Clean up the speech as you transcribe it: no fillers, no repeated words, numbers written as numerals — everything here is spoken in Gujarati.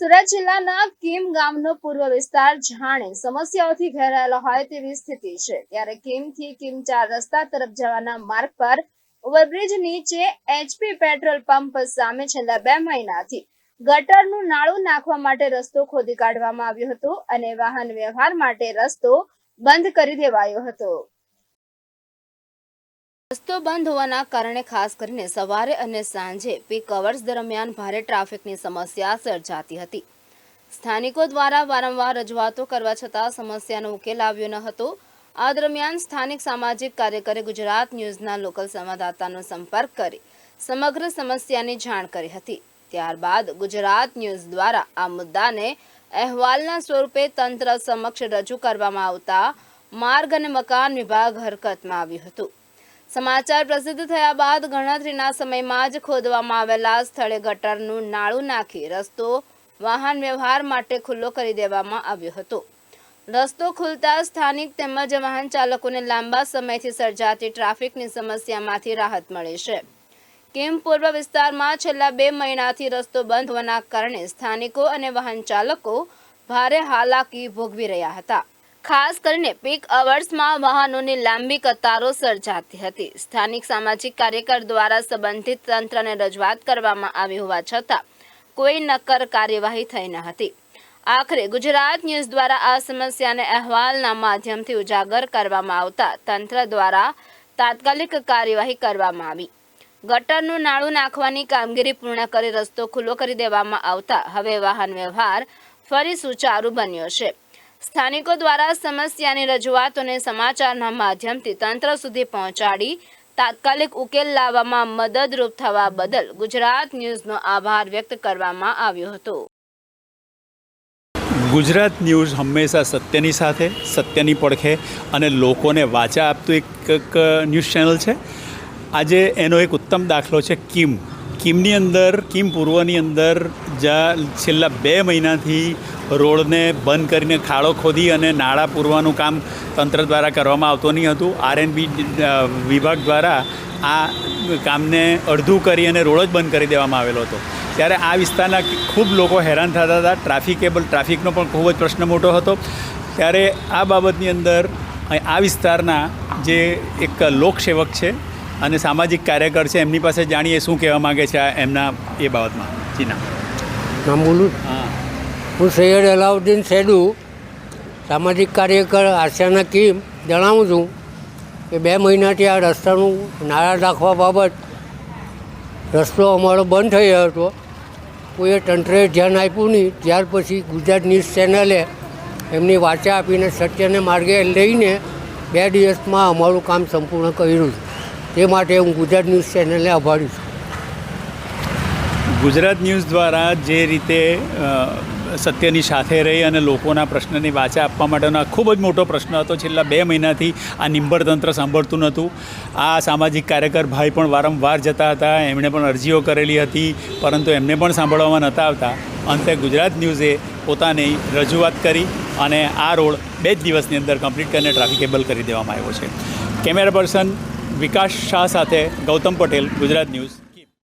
સુરત જિલ્લાના કીમ ગામનો પૂર્વ વિસ્તાર જાણે સમસ્યાઓથી ઘેરાયેલો હોય તેવી સ્થિતિ છે। ત્યારે કીમથી કીમ 4 રસ્તા તરફ જવાના માર્ગ પર ઓવરબ્રિજ નીચે HP પેટ્રોલ પંપ સામે છેલ્લા 2 મહિનાથી ગટરનું નાળું નાખવા માટે રસ્તો ખોદી કાઢવામાં આવ્યો હતો અને વાહન વ્યવહાર માટે રસ્તો બંધ કરી દેવાયો હતો। રસ્તો બંધ હોવાના કારણે ખાસ કરીને સવારે અને સાંજે પીક અવર્સ દરમિયાન ભારે ટ્રાફિકની સમસ્યા સર્જાતી હતી। સ્થાનિકો દ્વારા વારંવાર રજૂઆતો કરવા છતાં સમસ્યાનો ઉકેલ આવ્યો ન હતો। આ દરમિયાન સ્થાનિક સામાજિક કાર્યકરે ગુજરાત ન્યૂઝના લોકલ સંવાદદાતાનો સંપર્ક કરી સમગ્ર સમસ્યાની જાણ કરી હતી। ત્યારબાદ ગુજરાત ન્યૂઝ દ્વારા આ મુદ્દાને અહેવાલના સ્વરૂપે તંત્ર સમક્ષ રજૂ કરવામાં આવતા માર્ગ અને મકાન વિભાગ હરકતમાં આવ્યું હતું। સમાચાર પ્રસિદ્ધ થયા બાદ ગણતરીના સમયમાં જ ખોદવામાં આવેલા સ્થળે ગટરનું નાળું નાખી રસ્તો વાહન વ્યવહાર માટે ખુલ્લો કરી દેવામાં આવ્યો હતો। રસ્તો ખુલતા સ્થાનિક તેમજ વાહન ચાલકોને લાંબા સમયથી સર્જાતી ટ્રાફિકની સમસ્યામાંથી રાહત મળી છે। કીમ પૂર્વ વિસ્તારમાં છેલ્લા 2 મહિનાથી રસ્તો બંધ હોવાના કારણે સ્થાનિકો અને વાહન ચાલકો ભારે હાલાકી ભોગવી રહ્યા હતા। ખાસ કરીને પીક અવર્સમાં વાહનોની લાંબી કતારો સર્જાતી હતી। સ્થાનિક સામાજિક કાર્યકર દ્વારા સંબંધિત તંત્રને રજૂઆત કરવામાં આવી હોવા છતાં કોઈ નક્કર કાર્યવાહી થઈ ન હતી। આખરે ગુજરાત ન્યૂઝ દ્વારા આ સમસ્યાને અહેવાલના માધ્યમથી ઉજાગર કરવામાં આવતા તંત્ર દ્વારા તાત્કાલિક કાર્યવાહી કરવામાં આવી। ગટરનું નાળું નાખવાની કામગીરી પૂર્ણ કરી રસ્તો ખુલ્લો કરી દેવામાં આવતા હવે વાહન વ્યવહાર ફરી સુચારુ બન્યો છે। સ્થાનિકો દ્વારા સમસ્યાની રજૂઆતોને સમાચારના માધ્યમથી તંત્ર સુધી પહોંચાડી તાત્કાલિક ઉકેલ લાવવામાં મદદરૂપ થવા બદલ ગુજરાત ન્યૂઝનો આભાર વ્યક્ત કરવામાં આવ્યો હતો। ગુજરાત ન્યૂઝ હંમેશા સત્યની સાથે, સત્યની પડખે અને લોકોને વાચા આપતું એક ન્યૂઝ ચેનલ છે। આજે એનો એક ઉત્તમ દાખલો છે કીમની અંદર, કીમ પૂર્વની અંદર જ્યાં છેલ્લા 2 મહિનાથી રોડને બંધ કરીને ખાડો ખોદી અને નાળા પૂરવાનું કામ તંત્ર દ્વારા કરવામાં આવતું નહીં હતું। RNB વિભાગ દ્વારા આ કામને અડધું કરી અને રોડ જ બંધ કરી દેવામાં આવેલો હતો। ત્યારે આ વિસ્તારના ખૂબ લોકો હેરાન થતા હતા। ટ્રાફિકનો પણ ખૂબ જ પ્રશ્ન મોટો હતો। ત્યારે આ બાબતની અંદર આ વિસ્તારના જે એક લોકસેવક છે અને સામાજિક કાર્યકર છે એમની પાસે જાણીએ શું કહેવા માગે છે એમના એ બાબતમાં। જી નામ બોલું? હા, હું સૈયદ અલાઉદ્દીન સૈદુ, સામાજિક કાર્યકર આશિયાના કીમ જણાવું છું કે 2 મહિનાથી આ રસ્તાનું નાળા નાખવા બાબત રસ્તો અમારો બંધ થઈ ગયો હતો। કોઈએ તંત્રએ ધ્યાન આપ્યું નહીં। ત્યાર પછી ગુજરાત ન્યૂઝ ચેનલે એમની વાચા આપીને સત્યને માર્ગે લઈને 2 દિવસમાં અમારું કામ સંપૂર્ણ કર્યું છે। તે માટે હું ગુજરાત ન્યૂઝ ચેનલને આભારી છું। ગુજરાત ન્યૂઝ દ્વારા જે રીતે સત્યની સાથે રહી અને લોકોના પ્રશ્નની વાચા આપવા માટેનો આ ખૂબ જ મોટો પ્રશ્ન હતો। છેલ્લા 2 મહિનાથી આ નિંબળ તંત્ર સાંભળતું નહોતું। આ સામાજિક કાર્યકર ભાઈ પણ વારંવાર જતા હતા, એમણે પણ અરજીઓ કરેલી હતી, પરંતુ એમને પણ સાંભળવામાં નહોતા આવતા। અંતે ગુજરાત ન્યૂઝે પોતાની રજૂઆત કરી અને આ રોડ 2 જ દિવસની અંદર કમ્પ્લીટ કરીને ટ્રાફિકેબલ કરી દેવામાં આવ્યો છે। કેમેરા પર્સન વિકાસ શાહ સાથે ગૌતમ પટેલ, ગુજરાત ન્યૂઝ।